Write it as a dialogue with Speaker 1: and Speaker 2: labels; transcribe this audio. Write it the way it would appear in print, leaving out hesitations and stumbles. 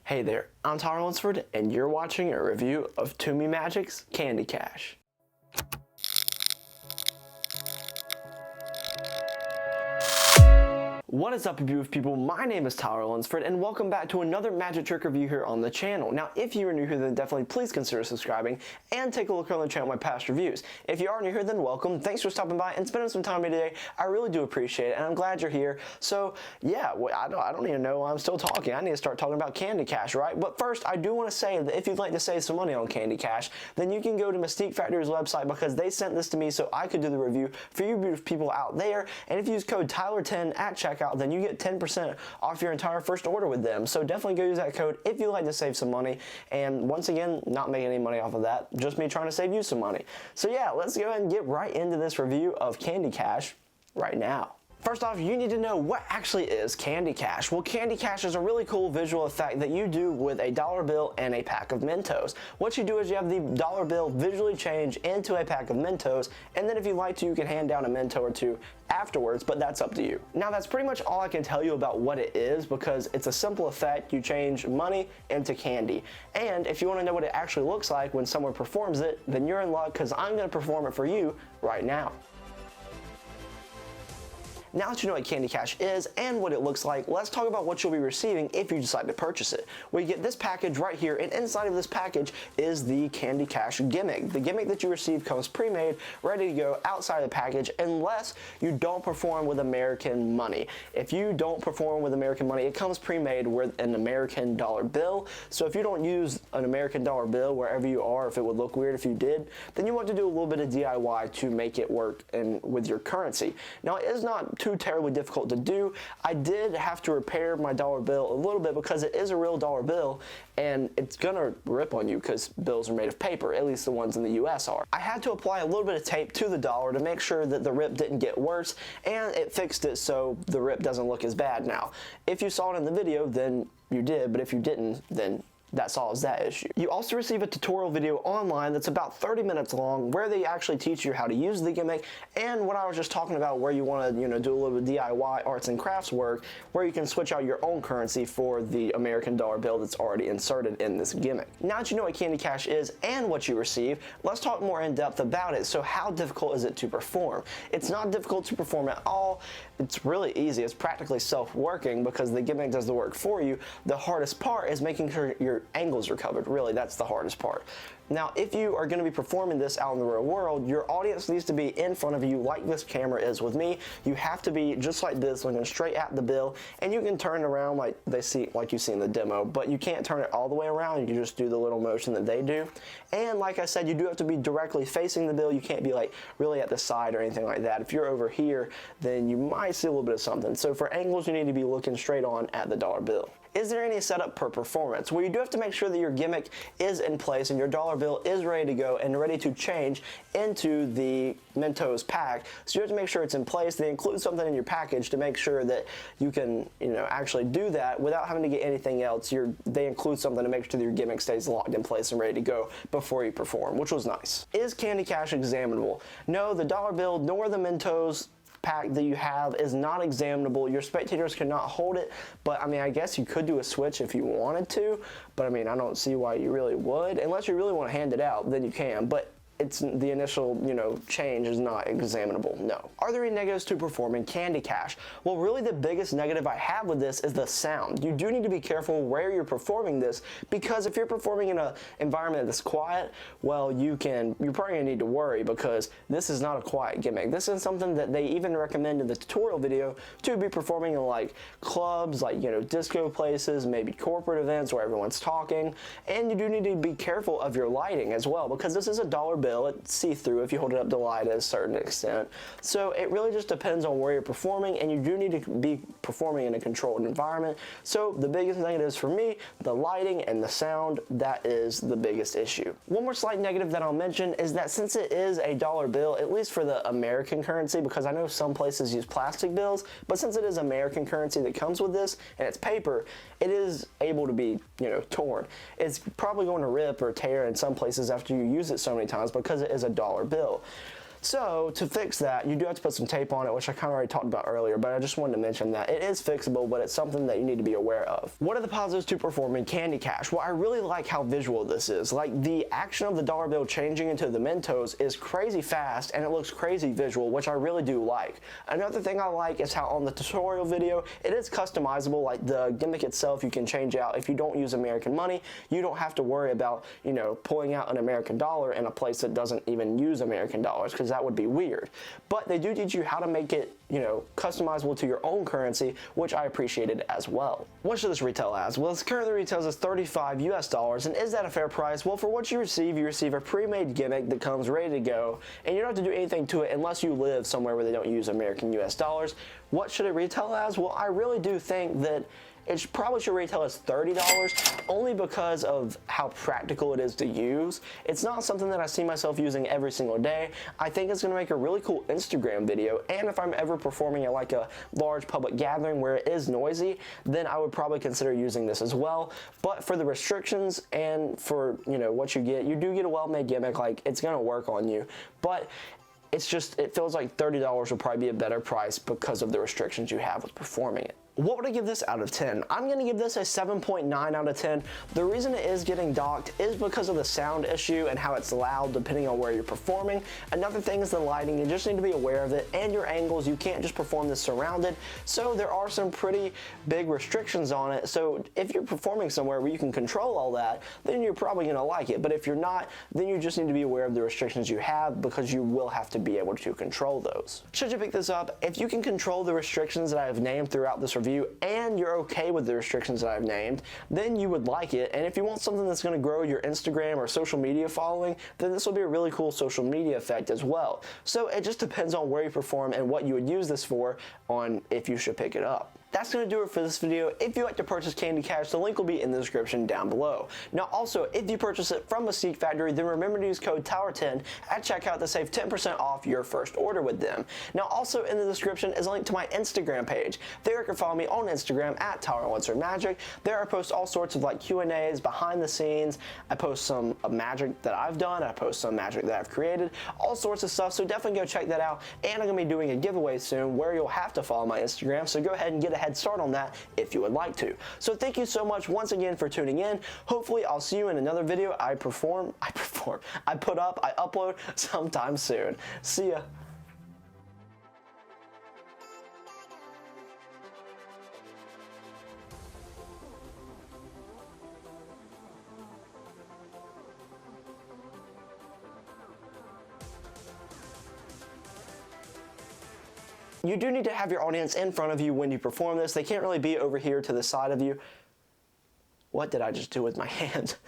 Speaker 1: Hey there, I'm Tyler Lunsford, and you're watching a review of Tumi Magic's Candy Cash. What is up, you beautiful people? My name is Tyler Lunsford, and welcome back to another magic trick review here on the channel. Now, if you are new here, then definitely please consider subscribing and take a look on the channel at my past reviews. If you are new here, then welcome. Thanks for stopping by and spending some time with me today. I really do appreciate it, and I'm glad you're here. So, yeah, I don't even know why I'm still talking. I need to start talking about Candy Cash, right? But first, I do want to say that if you'd like to save some money on Candy Cash, then you can go to Mystique Factory's website because they sent this to me so I could do the review for you beautiful people out there. And if you use code Tyler10 at checkout, then you get 10% off your entire first order with them. So definitely go use that code if you'd like to save some money. And once again, not making any money off of that, just me trying to save you some money. So yeah, let's go ahead and get right into this review of Candy Cash right now. First off, you need to know what actually is Candy Cash. Well, Candy Cash is a really cool visual effect that you do with a dollar bill and a pack of Mentos. What you do is you have the dollar bill visually change into a pack of Mentos, and then if you'd like to, you can hand down a Mento or two afterwards, but that's up to you. Now, that's pretty much all I can tell you about what it is because it's a simple effect. You change money into candy. And if you want to know what it actually looks like when someone performs it, then you're in luck because I'm going to perform it for you right now. Now that you know what Candy Cash is and what it looks like, let's talk about what you'll be receiving if you decide to purchase it. Well, you get this package right here, and inside of this package is the Candy Cash gimmick. The gimmick that you receive comes pre-made, ready to go outside of the package unless you don't perform with American money. If you don't perform with American money, it comes pre-made with an American dollar bill. So if you don't use an American dollar bill wherever you are, if it would look weird if you did, then you want to do a little bit of DIY to make it work and with your currency. Now, it is not too terribly difficult to do. I did have to repair my dollar bill a little bit because it is a real dollar bill and it's gonna rip on you because bills are made of paper, at least the ones in the US are. I had to apply a little bit of tape to the dollar to make sure that the rip didn't get worse, and it fixed it so the rip doesn't look as bad now. If you saw it in the video, then you did, but if you didn't, then that solves that issue. You also receive a tutorial video online that's about 30 minutes long where they actually teach you how to use the gimmick and what I was just talking about where you want to do a little bit of DIY arts and crafts work where you can switch out your own currency for the American dollar bill that's already inserted in this gimmick. Now that you know what Candy Cash is and what you receive, let's talk more in depth about it. So how difficult is it to perform? It's not difficult to perform at all. It's really easy. It's practically self-working because the gimmick does the work for you. The hardest part is making sure your angles are covered. Really, that's the hardest part. Now, if you are going to be performing this out in the real world, your audience needs to be in front of you like this camera is with me. You have to be just like this, looking straight at the bill, and you can turn it around like you see in the demo, but you can't turn it all the way around. You can just do the little motion that they do. And like I said, you do have to be directly facing the bill. You can't be like really at the side or anything like that. If you're over here, then you might see a little bit of something. So for angles, you need to be looking straight on at the dollar bill. Is there any setup per performance? Well, you do have to make sure that your gimmick is in place and your dollar bill is ready to go and ready to change into the Mentos pack. So you have to make sure it's in place. They include something in your package to make sure that you can, actually do that without having to get anything else. They include something to make sure that your gimmick stays locked in place and ready to go before you perform, which was nice. Is Candy Cash examinable? No, the dollar bill nor the Mentos pack that you have is not examinable. Your spectators cannot hold it, but I guess you could do a switch if you wanted to, but I don't see why you really would. Unless you really want to hand it out, then you can, but it's the initial, change is not examinable, no. Are there any negatives to performing Candy Cash? Well, really the biggest negative I have with this is the sound. You do need to be careful where you're performing this because if you're performing in an environment that's quiet, well, you're probably gonna need to worry because this is not a quiet gimmick. This is something that they even recommend in the tutorial video to be performing in like clubs, like, disco places, maybe corporate events where everyone's talking. And you do need to be careful of your lighting as well because this is a dollar bill. It's see-through if you hold it up to light at a certain extent. So it really just depends on where you're performing, and you do need to be performing in a controlled environment. So the biggest negatives for me, the lighting and the sound, that is the biggest issue. One more slight negative that I'll mention is that since it is a dollar bill, at least for the American currency, because I know some places use plastic bills, but since it is American currency that comes with this and it's paper, it is able to be, torn. It's probably going to rip or tear in some places after you use it so many times because it is a dollar bill. So to fix that, you do have to put some tape on it, which I kind of already talked about earlier, but I just wanted to mention that it is fixable, but it's something that you need to be aware of. What are the positives to performing Candy Cash? Well, I really like how visual this is. Like, the action of the dollar bill changing into the Mentos is crazy fast, and it looks crazy visual, which I really do like. Another thing I like is how on the tutorial video, it is customizable. Like, the gimmick itself you can change out. If you don't use American money, you don't have to worry about, you know, pulling out an American dollar in a place that doesn't even use American dollars, because that would be weird. But they do teach you how to make it, you know, customizable to your own currency, which I appreciated as well. What should this retail as? Well, this currently retails as $35 US, and is that a fair price? Well, for what you receive a pre-made gimmick that comes ready to go, and you don't have to do anything to it unless you live somewhere where they don't use American US dollars. What should it retail as? Well, I really do think that it probably should retail as $30, only because of how practical it is to use. It's not something that I see myself using every single day. I think it's gonna make a really cool Instagram video, and if I'm ever performing at like a large public gathering where it is noisy, then I would probably consider using this as well. But for the restrictions and for, you know, what you do get a well-made gimmick. Like, it's gonna work on you, but it's just, it feels like $30 will probably be a better price because of the restrictions you have with performing it. What would I give this out of 10? I'm going to give this a 7.9 out of 10. The reason it is getting docked is because of the sound issue and how it's loud depending on where you're performing. Another thing is the lighting. You just need to be aware of it, and your angles. You can't just perform this surrounded. So there are some pretty big restrictions on it. So if you're performing somewhere where you can control all that, then you're probably going to like it. But if you're not, then you just need to be aware of the restrictions you have, because you will have to be able to control those. Should you pick this up, if you can control the restrictions that I have named throughout this review, and you're okay with the restrictions that I've named, then you would like it. And if you want something that's going to grow your Instagram or social media following, then this will be a really cool social media effect as well. So it just depends on where you perform and what you would use this for, on if you should pick it up. That's going to do it for this video. If you'd like to purchase Candy Cash, the link will be in the description down below. Now also, if you purchase it from Mystique Factory, then remember to use code TOWER10 at checkout to save 10% off your first order with them. Now also in the description is a link to my Instagram page. There you can follow me on Instagram at TowerOnceRMagic. There I post all sorts of like Q&As, behind the scenes. I post some magic that I've done. I post some magic that I've created. All sorts of stuff, so definitely go check that out. And I'm going to be doing a giveaway soon where you'll have to follow my Instagram, so go ahead and get a head start on that if you would like to. So thank you so much once again for tuning in. Hopefully I'll see you in another video I upload sometime soon. See ya. You do need to have your audience in front of you when you perform this. They can't really be over here to the side of you. What did I just do with my hand?